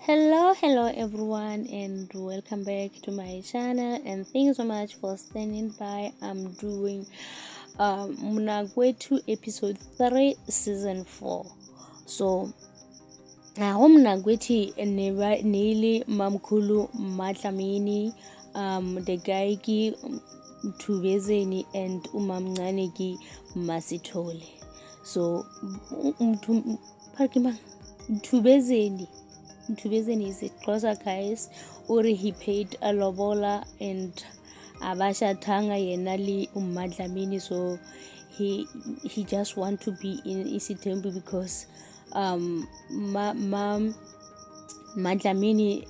Hello everyone, and welcome back to my channel. And thanks so much for standing by. I'm doing Mnagwetu episode 3, season 4. So now Mnagweti Nili Mamkulu Matlamini, the guy ki Mtubezeni and Umamngane ki Masithole. So Mtubezeni is a closer guys, or he paid a lobola and abasha tanga yenali umadlamini, so he just want to be in isitembu because madlamini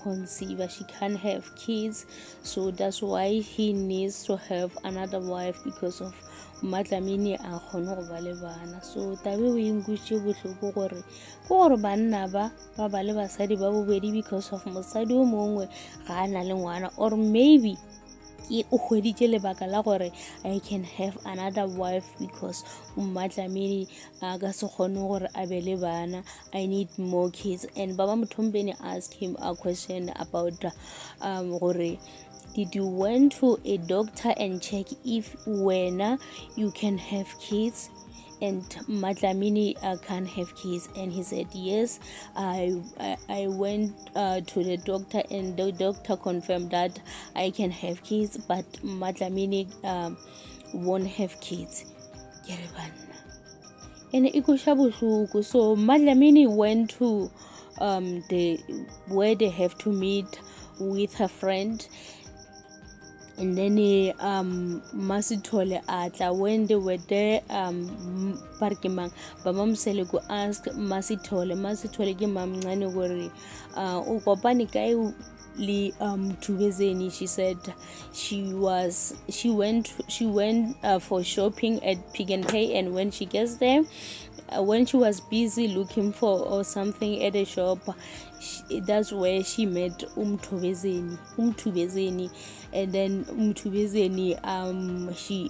conceive, she can't have kids, so that's why he needs to have another wife because of matlamini a kgone go ba le bana. So tabe o inkutše bohloko gore banna ba ba le basadi ba bobedi because of mosadi o mongwe ga a na le ngwana, or maybe ke o hweditše lebaka la gore I can have another wife because matlamini a ka se kgone gore a be le bana, I need more kids. And Baba Mthombeni asked him a question about gore did you went to a doctor and check if when you can have kids and Matlamini can't have kids? And he said yes, I went to the doctor and the doctor confirmed that I can have kids, but Matlamini won't have kids. And so Matlamini went to where they have to meet with her friend. And then Masithole atla, when they were there, Parkimang Bamam Seleku asked Masithole ke mamngane gore o kopane kae li Mtubezeni. She said she went for shopping at Pick n Pay, and when she gets there, when she was busy looking for or something at a shop, that's where she met Mtubezeni. And then Mtubezeni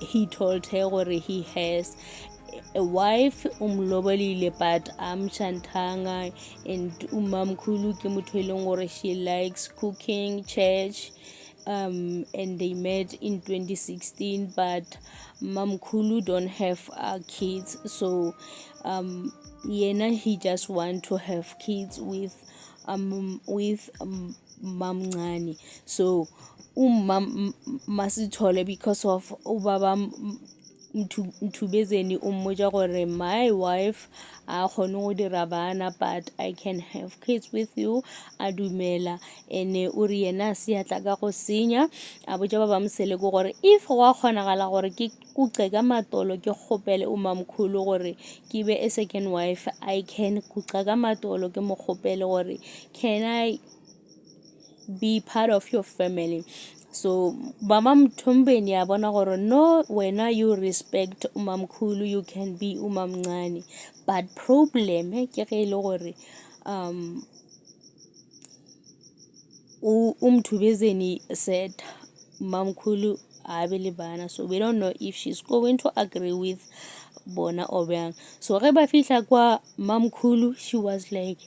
he told her or he has a wife umlobalile, but Shantanga and Umamkulu ke motho eleng gore she likes cooking, church, and they met in 2016, but Mamkulu don't have kids, so yena he just want to have kids with Mamngani. So Masithole, because of ubaba Mtubezeni ummoja gore my wife a kgone go dira bana, but I can have kids with you, a dumela. Ene o re yena se atla ka go senya a botša ba bamsele go gore if go a kgonagala gore ke kuqe ka matolo ke kgopele o mamkhulu gore ke be a second wife, I can kuqa ka matolo ke mo kgopele gore can I be part of your family. So Baba Mthombeni ya bona gore no, when you respect Mamkhulu you can be Umamngani, but problem ke ge ile gore Mtubezeni said Mamkhulu a be le bana, so we don't know if she's going to agree with bona or bjang. So ge ba fihla kwa Mamkhulu, she was like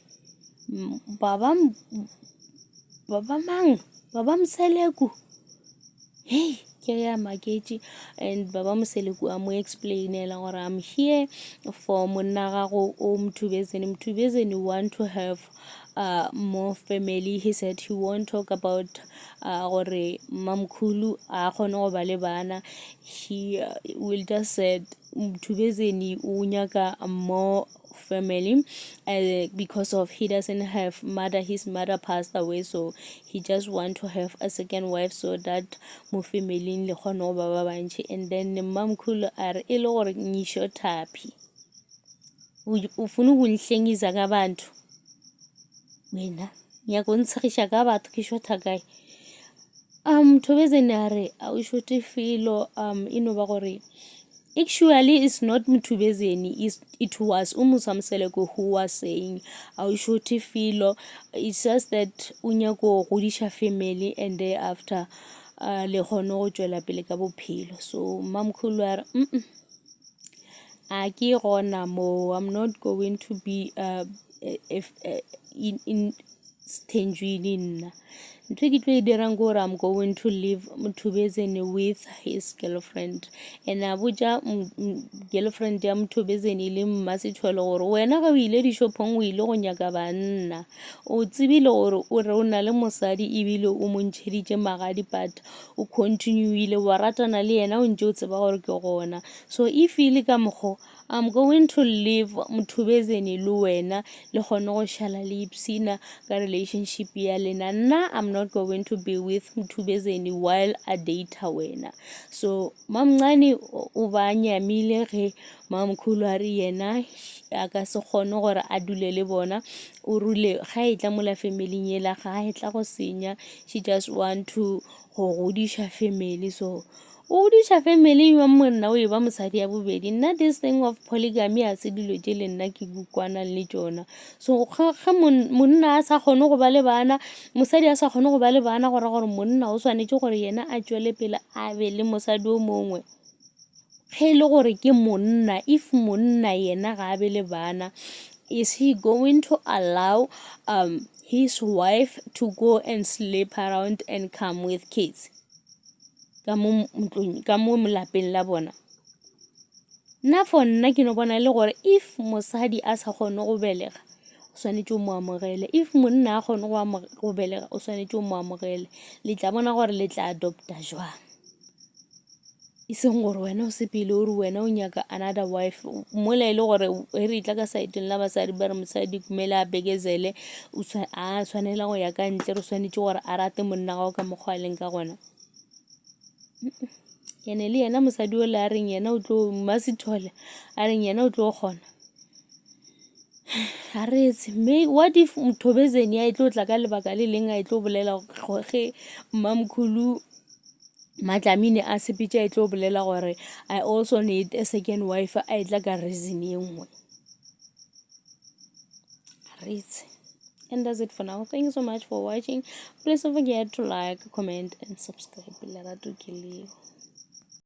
Baba Mseleku, hey, Kaya Makechi. And Baba Mseleku amu explainela gore I'm here for monagago Mtubezeni want to have more family. He said he won't talk about gore Mamkhulu a kgone go ba le bana. He will just said Mtubezeni o nyaka more family because of he doesn't have mother, his mother passed away, so he just want to have a second wife so that mo family le kgone go ba ba bantši. And then Mamkhulu a re ile gore nyisho thapi o fune go nhlengisa ka batho, wena nyaka o ntshegiša ka batho ke shotha kae? Mtubezeni a re a o shote felo. Ino ba gore actually it's not Mtubezeni, it was Umusamseleko who was saying I should feel. It's just that unyako godisha family and thereafter le kgone go tšwela pele ka bophelo. So Mamkhulu a re a ke gona mo, I'm not going to be in stenjwini nna. Ntho ke tlo e dirang ke gore I'm going to live Mthubezeni with his girlfriend, and a botja girlfriend ya Mthubezeni le Mmasithole gore wena ga o ile dishopong o ile go nyaka banna, o tsebile gore o re o na le mosadi ebile o mo ntšheditše magadi, but o continuile wa ratana le yena o ntše o tseba gore ke gona. So if e le ka mokgo, I'm going to live Mthubezeni le wena le kgone go šala le ipsina ka relationship ya lena. Nna I'm not going to be with Mthubezeni while a date wena. So Mamncane o ba nyamile ge Mamkhulu a re yena a ka se kgone gore a dule le bona, o rule ga e tla mola family yela ga e tla go senya, she just want to go godiša family. So o godiša family wa monna o e ba mosadi ya bobedi. Nna this thing of polygamy a se dilo tše le nna ke kwana le tšona. So ga monna a sa kgone go ba le bana, mosadi a sa kgone go ba le bana, gore monna o swanetše gore yena a tšwele pele a be le mosadi o mongwe. Ge le gore ke monna, if monna yena ga a be le bana, is he going to allow his wife to go and sleep around and come with kids ka mo molapeng la bona? Nna for nna ke no bona le gore if mosadi a sa kgone go belega, o swanetše o mo amogele. If monna a kgone go belega, o swanetše o mo amogele. Le tla bona gore le tla adopta jwang, e seng gore wena o sepele o re wena o nyaka another wife. Mola e le gore e re tla ka saeteng la basadi ba re mosadi kumele a bekezele, a swanela go ya ka ntle, re swanetše gore a rate monna gao ka mokgwa a leng ka gona. Ene le yena mosadi o le a reng yena o tlo, Mmasithole a reng yena o tlo kgona, a retse what if Mthobezeni a e tlo tla ka lebaka le leng a e tlo bolela ge Mmamkhulu Matlamini a sepetša e tlo bolela gore I also need a second wife, a e tla ka reason ye nngwe. Retse. And that's it for now. Thank you so much for watching. Please don't forget to like, comment, and subscribe.